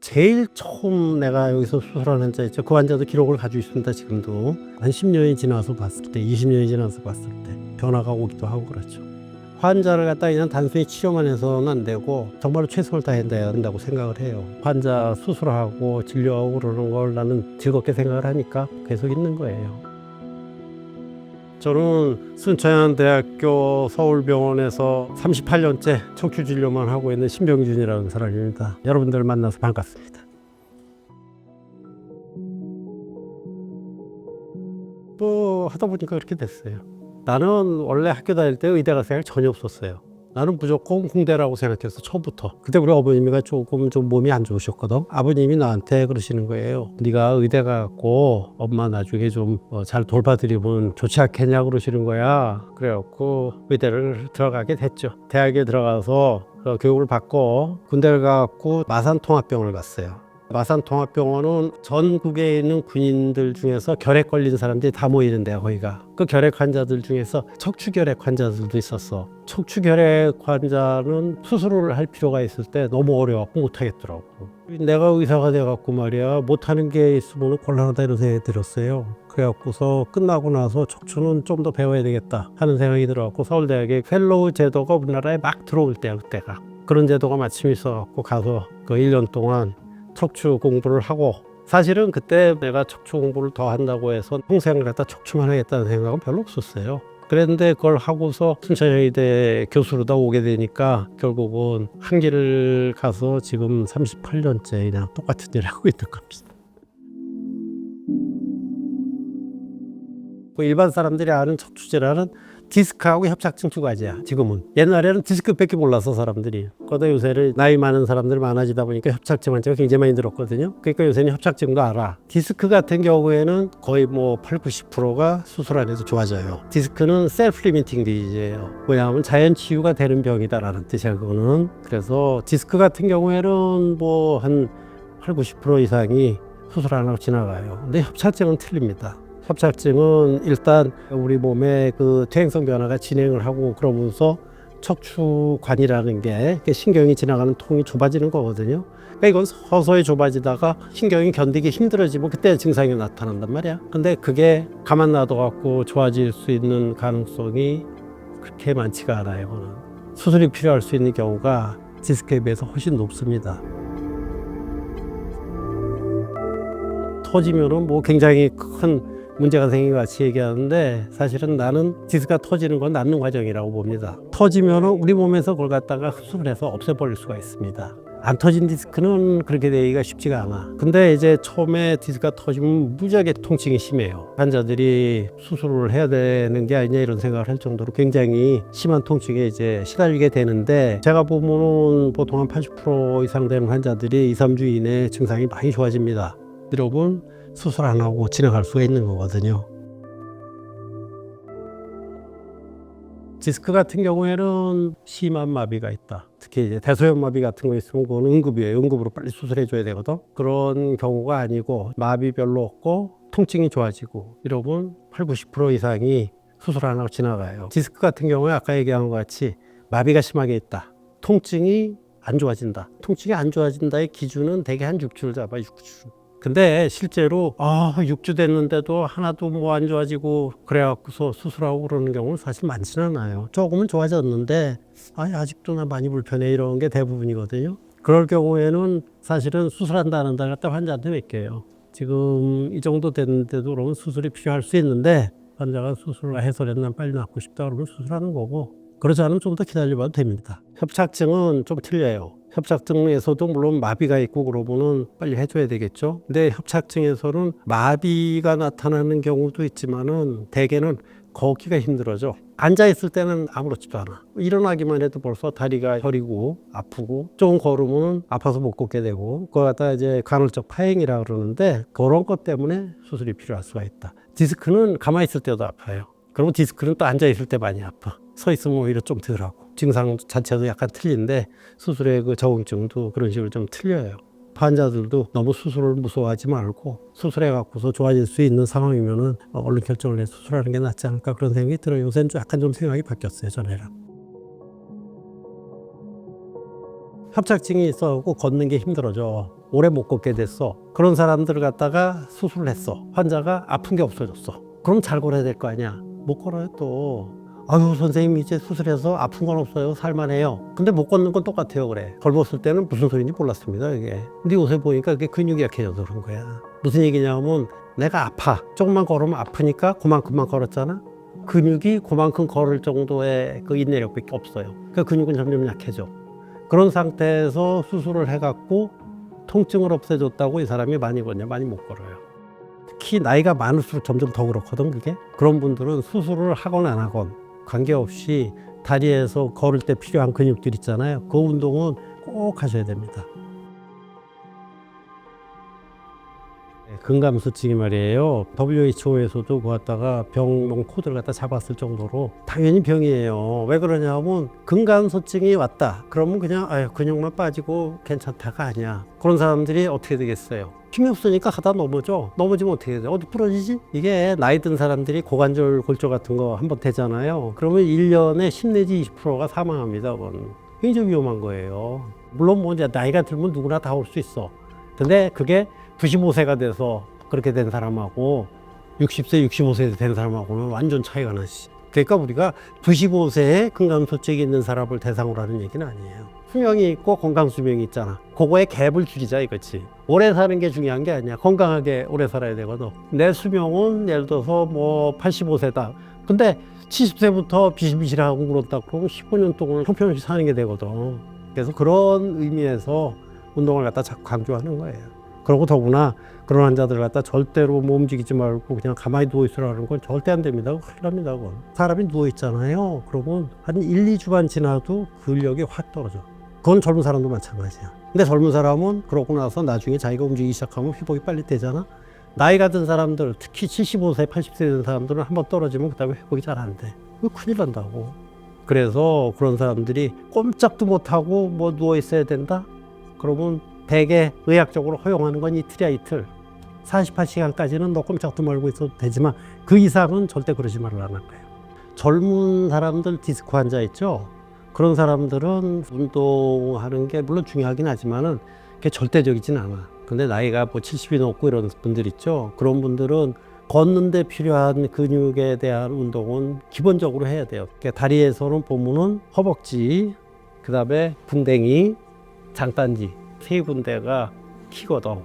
제일 처음 내가 여기서 수술한 환자 있죠. 그 환자도 기록을 가지고 있습니다. 지금도 한 10년이 지나서 봤을 때, 20년이 지나서 봤을 때 변화가 오기도 하고 그렇죠. 환자를 갖다 그냥 단순히 치료만 해서는 안 되고 정말로 최선을 다해야 된다고 생각을 해요. 환자 수술하고 진료하고 그러는 걸 나는 즐겁게 생각을 하니까 계속 있는 거예요. 저는 순천향대학교 서울병원에서 38년째 척추 진료만 하고 있는 신병준이라는 사람입니다. 여러분들 만나서 반갑습니다. 또 하다 보니까 그렇게 됐어요. 나는 원래 학교 다닐 때 의대가 생각 전혀 없었어요. 나는 무조건 공대라고 생각했어, 처음부터. 그때 우리 어머님이 조금 좀 몸이 안 좋으셨거든. 아버님이 나한테 그러시는 거예요. 네가 의대 가고 엄마 나중에 좀 잘 돌봐드리면 좋지 않겠냐 그러시는 거야. 그래갖고 의대를 들어가게 됐죠. 대학에 들어가서 교육을 받고 군대를 가갖고 마산통합병원을 갔어요. 마산통합병원은 전국에 있는 군인들 중에서 결핵 걸린 사람들이 다 모이는 데야, 거기가. 그 결핵 환자들 중에서 척추결핵 환자들도 있었어. 척추결핵 환자는 수술을 할 필요가 있을 때 너무 어려워갖고 못하겠더라고. 내가 의사가 돼갖고 말이야, 못하는 게 있으면 곤란하다 이런 생각이 들었어요. 그래갖고서 끝나고 나서 척추는 좀 더 배워야 되겠다 하는 생각이 들어갖고 서울대학에 펠로우 제도가 우리나라에 막 들어올 때야, 그때가. 그런 제도가 마침 있어갖고 가서 그 1년 동안 척추 공부를 하고, 사실은 그때 내가 척추 공부를 더 한다고 해서 평생을 갖다 척추만 하겠다는 생각은 별로 없었어요. 그랬는데 그걸 하고서 순천향의대 교수로 다 오게 되니까 결국은 한 길을 가서 지금 38년째 그냥 똑같은 일을 하고 있는 겁니다. 일반 사람들이 아는 척추질환은 디스크하고 협착증 두 가지야. 지금은. 옛날에는 디스크밖에 몰라서 사람들이. 그러다 요새는 나이 많은 사람들이 많아지다 보니까 협착증 환자가 굉장히 많이 늘었거든요. 그러니까 요새는 협착증도 알아. 디스크 같은 경우에는 거의 8, 90%가 수술 안 해도 좋아져요. 디스크는 셀프 리미팅 디지예요. 뭐냐면 자연 치유가 되는 병이다라는 뜻이야, 그거는. 그래서 디스크 같은 경우에는 한 8, 90% 이상이 수술 안 하고 지나가요. 근데 협착증은 틀립니다. 협착증은 일단 우리 몸에 그 퇴행성 변화가 진행을 하고 그러면서 척추관이라는 게 신경이 지나가는 통이 좁아지는 거거든요. 그러니까 이건 서서히 좁아지다가 신경이 견디기 힘들어지면 그때 증상이 나타난단 말이야. 근데 그게 가만 놔둬갖고 좋아질 수 있는 가능성이 그렇게 많지가 않아요. 이거는. 수술이 필요할 수 있는 경우가 디스크에 비해서 훨씬 높습니다. 터지면은 굉장히 큰 문제가 생긴 것 같이 얘기하는데, 사실은 나는 디스크가 터지는 건 낫는 과정이라고 봅니다. 터지면은 우리 몸에서 그걸 갖다가 흡수를 해서 없애버릴 수가 있습니다. 안 터진 디스크는 그렇게 되기가 쉽지가 않아. 근데 이제 처음에 디스크가 터지면 무지하게 통증이 심해요. 환자들이 수술을 해야 되는 게 아니냐 이런 생각을 할 정도로 굉장히 심한 통증에 이제 시달리게 되는데, 제가 보면은 보통 한 80% 이상 되는 환자들이 2, 3주 이내에 증상이 많이 좋아집니다. 여러분, 수술 안 하고 지나갈 수가 있는 거거든요. 디스크 같은 경우에는 심한 마비가 있다. 특히 이제 대소형 마비 같은 거 있으면 그건 응급이에요. 응급으로 빨리 수술해 줘야 되거든. 그런 경우가 아니고 마비 별로 없고 통증이 좋아지고 이러면 8, 90% 이상이 수술 안 하고 지나가요. 디스크 같은 경우에 아까 얘기한 것 같이 마비가 심하게 있다. 통증이 안 좋아진다. 통증이 안 좋아진다의 기준은 대개 한 6주를 잡아, 6주. 근데 실제로 6주 됐는데도 하나도 안 좋아지고 그래갖고서 수술하고 그러는 경우는 사실 많지는 않아요. 조금은 좋아졌는데 아직도 나 많이 불편해 이런 게 대부분이거든요. 그럴 경우에는 사실은 수술한다는 날 갖다 환자한테 맡겨요. 지금 이 정도 됐는데도 그러면 수술이 필요할 수 있는데, 환자가 수술을 해서라도 난 빨리 낫고 싶다 그러면 수술하는 거고, 그러지 않으면 좀 더 기다려봐도 됩니다. 협착증은 좀 틀려요. 협착증에서도 물론 마비가 있고 그러면은 빨리 해줘야 되겠죠. 근데 협착증에서는 마비가 나타나는 경우도 있지만은 대개는 걷기가 힘들어져. 앉아있을 때는 아무렇지도 않아. 일어나기만 해도 벌써 다리가 저리고 아프고, 조금 걸으면 아파서 못 걷게 되고, 그거 갖다 이제 간헐적 파행이라 그러는데, 그런 것 때문에 수술이 필요할 수가 있다. 디스크는 가만히 있을 때도 아파요. 그러면 디스크는 또 앉아있을 때 많이 아파. 서 있으면 오히려 좀 덜하고. 증상 자체도 약간 틀린데 수술의 그 적응증도 그런 식으로 좀 틀려요. 환자들도 너무 수술을 무서워하지 말고 수술해 갖고서 좋아질 수 있는 상황이면은 얼른 결정을 해서 수술하는 게 낫지 않을까 그런 생각이 들어요. 요새는 약간 좀 생각이 바뀌었어요, 전에랑. 협착증이 있어갖고 걷는 게 힘들어져. 오래 못 걷게 됐어. 그런 사람들을 갖다가 수술을 했어. 환자가 아픈 게 없어졌어. 그럼 잘 걸어야 될 거 아니야. 못 걸어요 또. 아유 선생님 이제 수술해서 아픈 건 없어요. 살만해요. 근데 못 걷는 건 똑같아요. 그래. 젊었을 때는 무슨 소리인지 몰랐습니다. 이게. 근데 요새 보니까 그게 근육이 약해져서 그런 거야. 무슨 얘기냐면 내가 아파. 조금만 걸으면 아프니까 그만큼만 걸었잖아. 근육이 그만큼 걸을 정도의 그 인내력밖에 없어요. 그 근육은 점점 약해져. 그런 상태에서 수술을 해갖고 통증을 없애줬다고 이 사람이 많이 걷냐? 많이 못 걸어요. 특히 나이가 많을수록 점점 더 그렇거든 그게. 그런 분들은 수술을 하건 안 하건 관계없이 다리에서 걸을 때 필요한 근육들 있잖아요. 그 운동은 꼭 하셔야 됩니다. 근감소증이 말이에요. WHO에서도 그거 갖다가 병명 코드를 갖다 잡았을 정도로 당연히 병이에요. 왜 그러냐면 근감소증이 왔다. 그러면 그냥 아유 근육만 빠지고 괜찮다가 아니야. 그런 사람들이 어떻게 되겠어요? 힘이 없으니까 하다 넘어져. 넘어지면 어떻게 돼? 어디 부러지지? 이게 나이 든 사람들이 고관절 골절 같은 거 한번 되잖아요. 그러면 1년에 10 내지 20%가 사망합니다. 그건 굉장히 위험한 거예요. 물론 뭐 이제 나이가 들면 누구나 다 올 수 있어. 근데 그게 95세가 돼서 그렇게 된 사람하고 60세, 65세 된 사람하고는 완전 차이가 나지. 그러니까 우리가 95세에 근감소증이 있는 사람을 대상으로 하는 얘기는 아니에요. 수명이 있고 건강 수명이 있잖아. 그거의 갭을 줄이자 이거지. 오래 사는 게 중요한 게 아니야. 건강하게 오래 살아야 되거든. 내 수명은 예를 들어서 뭐 85세다. 근데 70세부터 비실비실하고 그렇다 그러면 15년 동안 형편없이 사는 게 되거든. 그래서 그런 의미에서 운동을 갖다 자꾸 강조하는 거예요. 그리고 더구나 그런 환자들 갖다 절대로 뭐 움직이지 말고 그냥 가만히 누워 있으라는 건 절대 안 됩니다. 큰일 납니다. 그건. 사람이 누워 있잖아요. 그러면 한 1, 2주만 지나도 근력이 확 떨어져. 그건 젊은 사람도 마찬가지야. 근데 젊은 사람은 그러고 나서 나중에 자기가 움직이기 시작하면 회복이 빨리 되잖아. 나이가 든 사람들, 특히 75세, 80세 된 사람들은 한번 떨어지면 그다음에 회복이 잘 안 돼. 그거 큰일 난다고. 그래서 그런 사람들이 꼼짝도 못하고 뭐 누워 있어야 된다? 그러면 대개 의학적으로 허용하는 건 이틀이야 이틀. 48시간까지는 너 꼼짝도 말고 있어도 되지만 그 이상은 절대 그러지 말라는 거예요. 젊은 사람들 디스크 환자 있죠? 그런 사람들은 운동하는 게 물론 중요하긴 하지만은 그게 절대적이진 않아. 근데 나이가 뭐 70이 넘고 이런 분들 있죠? 그런 분들은 걷는데 필요한 근육에 대한 운동은 기본적으로 해야 돼요. 그러니까 다리에서는 보면은 허벅지, 그 다음에 궁뎅이, 장단지 세 군데가 키거든.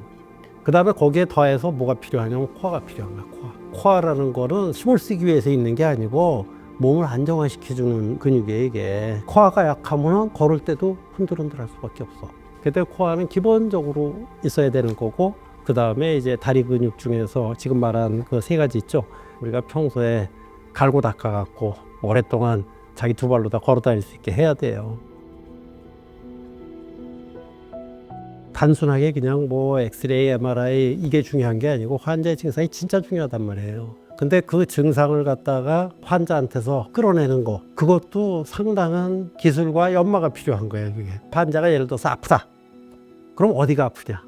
그 다음에 거기에 더해서 뭐가 필요하냐면 코어가 필요한 거야. 코어라는 거는 힘을 쓰기 위해서 있는 게 아니고 몸을 안정화시켜주는 근육이에요. 이게 코어가 약하면 걸을 때도 흔들흔들할 수밖에 없어. 그때 코어는 기본적으로 있어야 되는 거고, 그 다음에 이제 다리 근육 중에서 지금 말한 그 세 가지 있죠. 우리가 평소에 갈고 닦아갖고 오랫동안 자기 두 발로 다 걸어 다닐 수 있게 해야 돼요. 단순하게 그냥 뭐 엑스레이, MRI 이게 중요한 게 아니고 환자의 증상이 진짜 중요하단 말이에요. 근데 그 증상을 갖다가 환자한테서 끌어내는 거, 그것도 상당한 기술과 연마가 필요한 거예요. 그게. 환자가 예를 들어서 아프다. 그럼 어디가 아프냐?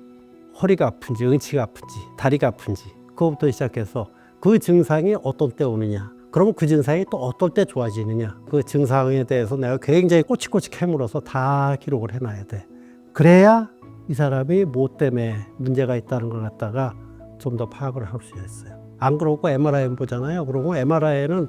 허리가 아픈지, 응치가 아픈지, 다리가 아픈지, 그것부터 시작해서 그 증상이 어떤 때 오느냐, 그러면 그 증상이 또 어떨 때 좋아지느냐, 그 증상에 대해서 내가 굉장히 꼬치꼬치 캐물어서 다 기록을 해놔야 돼. 그래야 이 사람이 뭐 때문에 문제가 있다는 걸 갖다가 좀 더 파악을 할 수 있어요. 안 그러고 MRI 보잖아요. 그러고 MRI는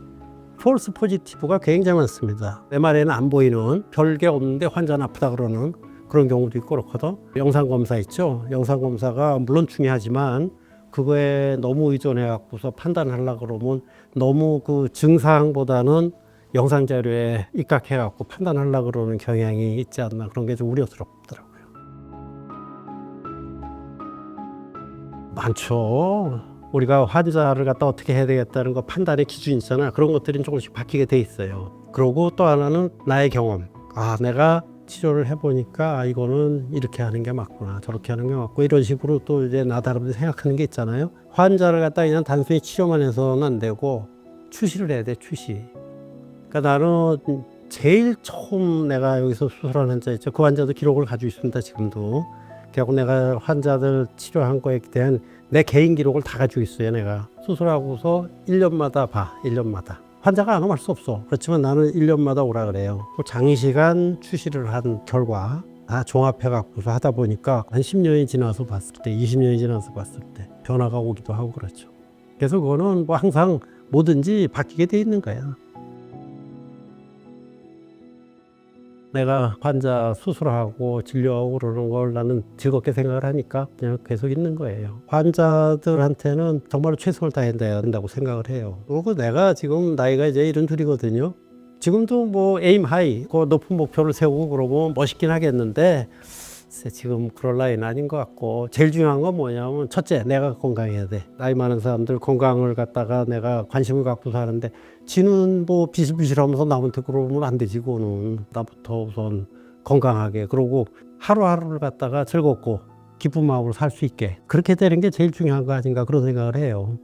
폴스 포지티브가 굉장히 많습니다. MRI는 안 보이는, 별게 없는데 환자는 아프다 그러는 그런 경우도 있고 그렇거든. 영상검사 있죠. 영상검사가 물론 중요하지만 그거에 너무 의존해 갖고서 판단하려고 그러면 너무 그 증상보다는 영상자료에 입각해 갖고 판단하려고 그러는 경향이 있지 않나, 그런 게 좀 우려스럽더라고요. 많죠. 우리가 환자를 갖다 어떻게 해야 되겠다는 거 판단의 기준이 있잖아. 그런 것들이 조금씩 바뀌게 돼 있어요. 그리고 또 하나는 나의 경험. 아, 내가 치료를 해보니까 이거는 이렇게 하는 게 맞구나, 저렇게 하는 게 맞고, 이런 식으로 또 이제 나다름대로 생각하는 게 있잖아요. 환자를 갖다 그냥 단순히 치료만 해서는 안 되고 추시를 해야 돼, 추시. 그러니까 나는 제일 처음 내가 여기서 수술한 환자 있죠. 그 환자도 기록을 가지고 있습니다, 지금도. 그리고 내가 환자들 치료한 거에 대한 내 개인 기록을 다 가지고 있어요. 내가 수술하고서 1년마다 봐. 1년마다. 환자가 안 오면 할 수 없어. 그렇지만 나는 1년마다 오라 그래요. 장시간 추시를 한 결과 다 종합해 갖고서 하다 보니까 한 10년이 지나서 봤을 때 20년이 지나서 봤을 때 변화가 오기도 하고 그렇죠. 그래서 그거는 뭐 항상 뭐든지 바뀌게 돼 있는 거야. 내가 환자 수술하고 진료하고 그러는 걸 나는 즐겁게 생각을 하니까 그냥 계속 있는 거예요. 환자들한테는 정말로 최선을 다해야 된다고 생각을 해요. 그리고 내가 지금 나이가 이제 72이거든요. 지금도 뭐 에임 하이, 그 높은 목표를 세우고 그러고 멋있긴 하겠는데 글쎄 지금 그럴 나이는 아닌 것 같고 제일 중요한 건 뭐냐면 첫째 내가 건강해야 돼. 나이 많은 사람들 건강을 갖다가 내가 관심을 갖고 사는데 지는 뭐 비실비실하면서 남한테 그러면 안 되지. 그거는 나부터 우선 건강하게 그러고 하루하루를 갖다가 즐겁고 기쁜 마음으로 살 수 있게 그렇게 되는 게 제일 중요한 거 아닌가 그런 생각을 해요.